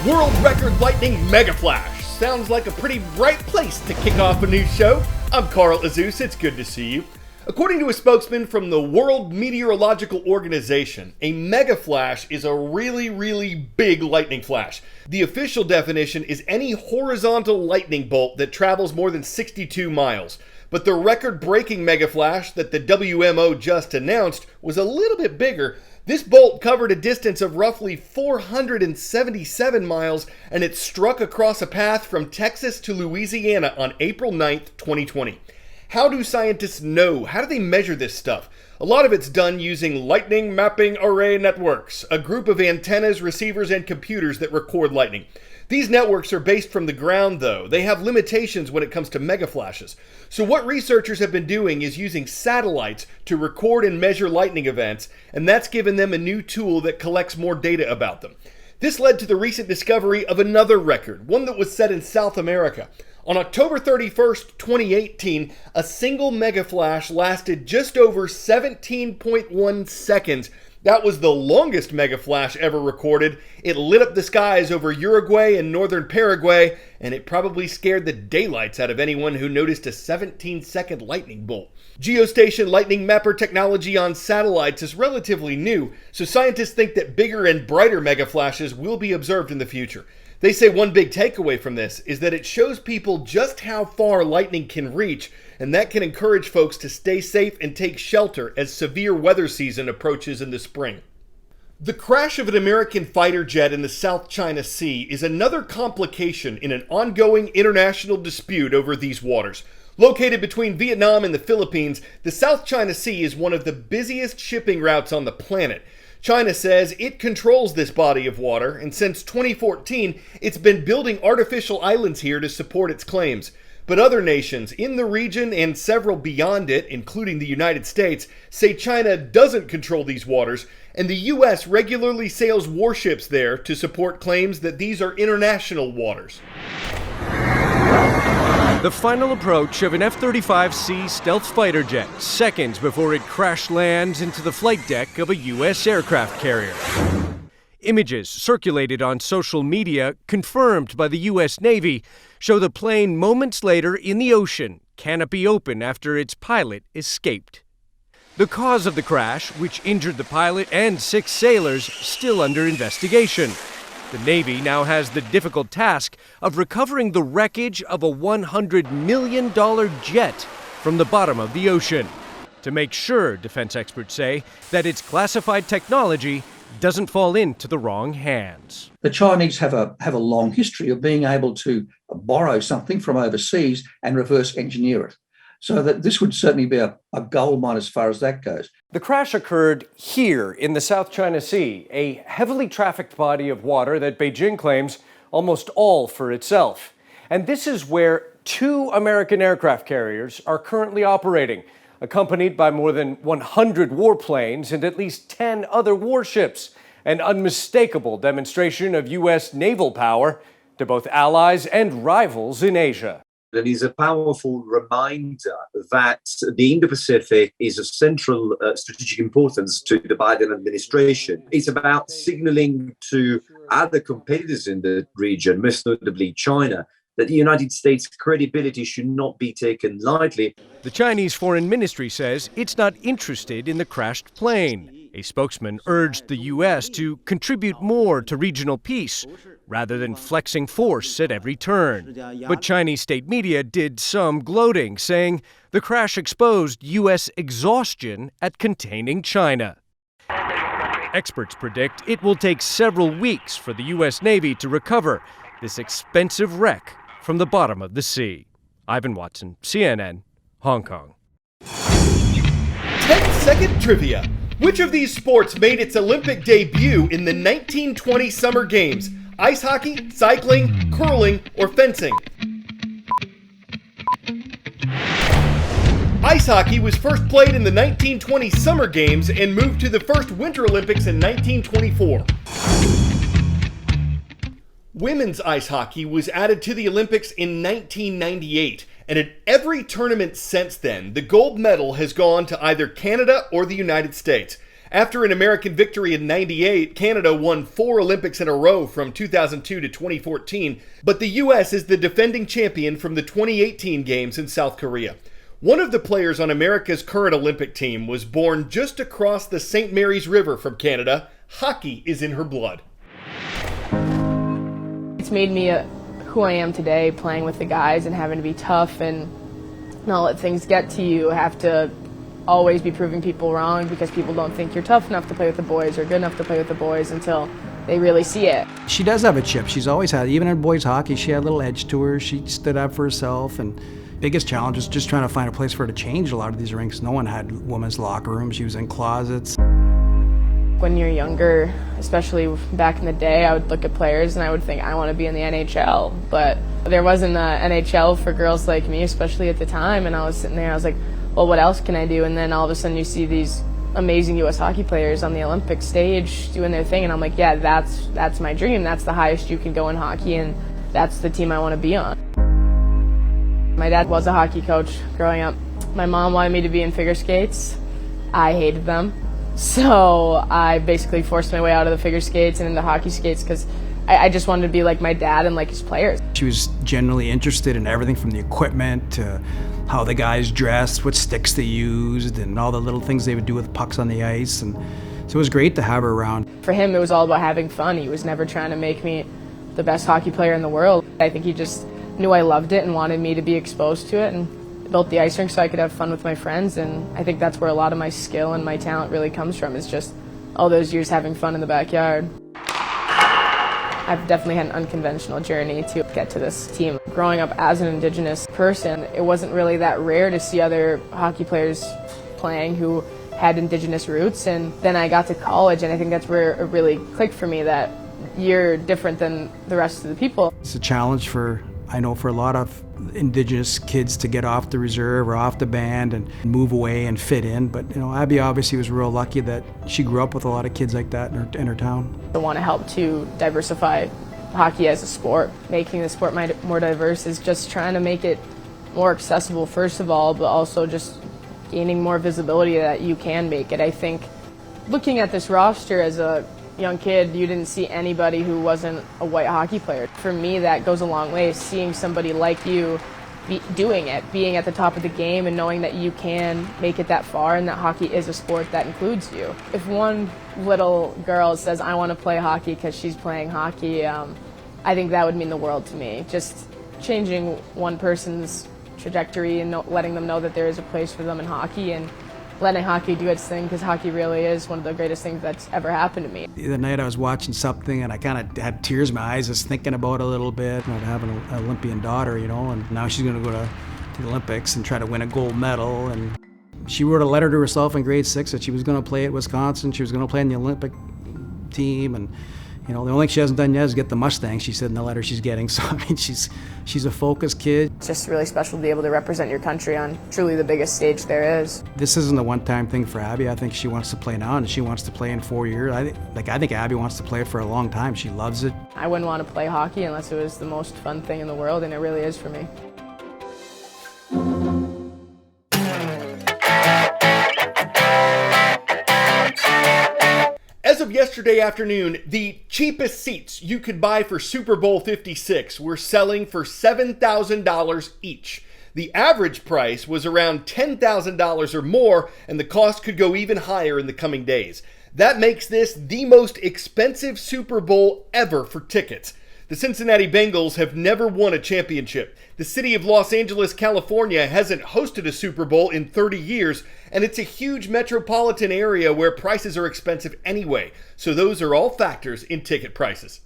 World Record Lightning Megaflash. Sounds like a pretty bright place to kick off a new show. I'm Carl Azus, it's good to see you. According to a spokesman from the World Meteorological Organization, a megaflash is a really big lightning flash. The official definition is any horizontal lightning bolt that travels more than 62 miles. But the record-breaking megaflash that the WMO just announced was a little bit bigger. This bolt covered a distance of roughly 477 miles, and it struck across a path from Texas to Louisiana on April 9th, 2020. How do scientists know? How do they measure this stuff? A lot of it's done using lightning mapping array networks, a group of antennas, receivers, and computers that record lightning. These networks are based from the ground, though. They have limitations when it comes to megaflashes. So what researchers have been doing is using satellites to record and measure lightning events, and that's given them a new tool that collects more data about them. This led to the recent discovery of another record, one that was set in South America. On October 31st, 2018, a single megaflash lasted just over 17.1 seconds. That was the longest megaflash ever recorded. It lit up the skies over Uruguay and northern Paraguay, and it probably scared the daylights out of anyone who noticed a 17-second lightning bolt. Geostation lightning mapper technology on satellites is relatively new, so scientists think that bigger and brighter megaflashes will be observed in the future. They say one big takeaway from this is that it shows people just how far lightning can reach, and that can encourage folks to stay safe and take shelter as severe weather season approaches in the spring. The crash of an American fighter jet in the South China Sea is another complication in an ongoing international dispute over these waters. Located between Vietnam and the Philippines, the South China Sea is one of the busiest shipping routes on the planet. China says it controls this body of water, and since 2014, it's been building artificial islands here to support its claims. But other nations in the region and several beyond it, including the United States, say China doesn't control these waters, and the U.S. regularly sails warships there to support claims that these are international waters. The final approach of an F-35C stealth fighter jet, seconds before it crash lands into the flight deck of a U.S. aircraft carrier. Images circulated on social media, confirmed by the U.S. Navy, show the plane moments later in the ocean, canopy open after its pilot escaped. The cause of the crash, which injured the pilot and 6 sailors, still under investigation. The Navy now has the difficult task of recovering the wreckage of a $100 million jet from the bottom of the ocean, to make sure, defense experts say, that its classified technology doesn't fall into the wrong hands. The Chinese have a long history of being able to borrow something from overseas and reverse engineer it. So that this would certainly be a gold mine as far as that goes. The crash occurred here in the South China Sea, a heavily trafficked body of water that Beijing claims almost all for itself. And this is where 2 American aircraft carriers are currently operating, accompanied by more than 100 warplanes and at least 10 other warships, an unmistakable demonstration of U.S. naval power to both allies and rivals in Asia. It is a powerful reminder that the Indo-Pacific is of central strategic importance to the Biden administration. It's about signaling to other competitors in the region, most notably China, that the United States' credibility should not be taken lightly. The Chinese Foreign Ministry says it's not interested in the crashed plane. A spokesman urged the U.S. to contribute more to regional peace, rather than flexing force at every turn. But Chinese state media did some gloating, saying the crash exposed U.S. exhaustion at containing China. Experts predict it will take several weeks for the U.S. Navy to recover this expensive wreck from the bottom of the sea. Ivan Watson, CNN, Hong Kong. 10-second trivia. Which of these sports made its Olympic debut in the 1920 Summer Games? Ice hockey, cycling, curling, or fencing? Ice hockey was first played in the 1920 Summer Games and moved to the first Winter Olympics in 1924. Women's ice hockey was added to the Olympics in 1998, and at every tournament since then, the gold medal has gone to either Canada or the United States. After an American victory in '98, Canada won 4 Olympics in a row from 2002 to 2014, but the U.S. is the defending champion from the 2018 Games in South Korea. One of the players on America's current Olympic team was born just across the St. Mary's River from Canada. Hockey is in her blood. It's made me who I am today, playing with the guys and having to be tough and not let things get to you. Have to always be proving people wrong because people don't think you're tough enough to play with the boys or good enough to play with the boys until they really see it. She does have a chip. She's always had, even in boys hockey, she had a little edge to her. She stood up for herself, and biggest challenge was just trying to find a place for her to change a lot of these rinks. No one had women's locker rooms. She was in closets. When you're younger, especially back in the day, I would look at players and I would think, I want to be in the NHL. But there wasn't an NHL for girls like me, especially at the time. And I was sitting there, I was like, well, what else can I do? And then all of a sudden you see these amazing U.S. hockey players on the Olympic stage doing their thing. And I'm like, yeah, that's my dream. That's the highest you can go in hockey, and that's the team I want to be on. My dad was a hockey coach growing up. My mom wanted me to be in figure skates. I hated them. So I basically forced my way out of the figure skates and into hockey skates because I just wanted to be like my dad and like his players. She was generally interested in everything from the equipment to how the guys dressed, what sticks they used, and all the little things they would do with pucks on the ice. And so it was great to have her around. For him, it was all about having fun. He was never trying to make me the best hockey player in the world. I think he just knew I loved it and wanted me to be exposed to it, and built the ice rink so I could have fun with my friends. And I think that's where a lot of my skill and my talent really comes from, is just all those years having fun in the backyard. I've definitely had an unconventional journey to get to this team. Growing up as an Indigenous person, it wasn't really that rare to see other hockey players playing who had Indigenous roots. And then I got to college, and I think that's where it really clicked for me that you're different than the rest of the people. It's a challenge for a lot of Indigenous kids to get off the reserve or off the band and move away and fit in. But Abby obviously was real lucky that she grew up with a lot of kids like that in her town. I want to help to diversify hockey as a sport. Making the sport more diverse is just trying to make it more accessible, first of all, but also just gaining more visibility that you can make it. I think looking at this roster as a young kid, you didn't see anybody who wasn't a white hockey player. For me, that goes a long way, seeing somebody like you doing it, being at the top of the game and knowing that you can make it that far and that hockey is a sport that includes you. If one little girl says, I want to play hockey because she's playing hockey, I think that would mean the world to me. Just changing one person's trajectory and letting them know that there is a place for them in hockey, and letting hockey do its thing, because hockey really is one of the greatest things that's ever happened to me. The other night I was watching something and I kind of had tears in my eyes just thinking about it a little bit. I have an Olympian daughter, and now she's going to go to the Olympics and try to win a gold medal. And she wrote a letter to herself in grade 6 that she was going to play at Wisconsin. She was going to play in the Olympic team, and the only thing she hasn't done yet is get the Mustang, she said in the letter she's getting. So, I mean, she's a focused kid. It's just really special to be able to represent your country on truly the biggest stage there is. This isn't a one-time thing for Abby. I think she wants to play now, and she wants to play in 4 years. I think Abby wants to play for a long time. She loves it. I wouldn't want to play hockey unless it was the most fun thing in the world, and it really is for me. As of yesterday afternoon, the cheapest seats you could buy for Super Bowl 56 were selling for $7,000 each. The average price was around $10,000 or more, and the cost could go even higher in the coming days. That makes this the most expensive Super Bowl ever for tickets. The Cincinnati Bengals have never won a championship. The city of Los Angeles, California hasn't hosted a Super Bowl in 30 years, and it's a huge metropolitan area where prices are expensive anyway. So those are all factors in ticket prices.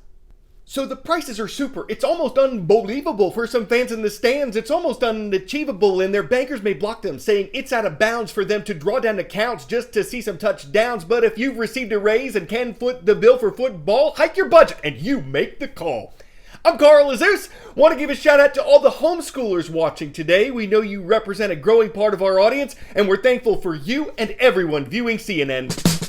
So the prices are super. It's almost unbelievable for some fans in the stands. It's almost unachievable, and their bankers may block them, saying it's out of bounds for them to draw down accounts just to see some touchdowns. But if you've received a raise and can foot the bill for football, hike your budget and you make the call. I'm Carl Azus. Want to give a shout out to all the homeschoolers watching today. We know you represent a growing part of our audience, and we're thankful for you and everyone viewing CNN.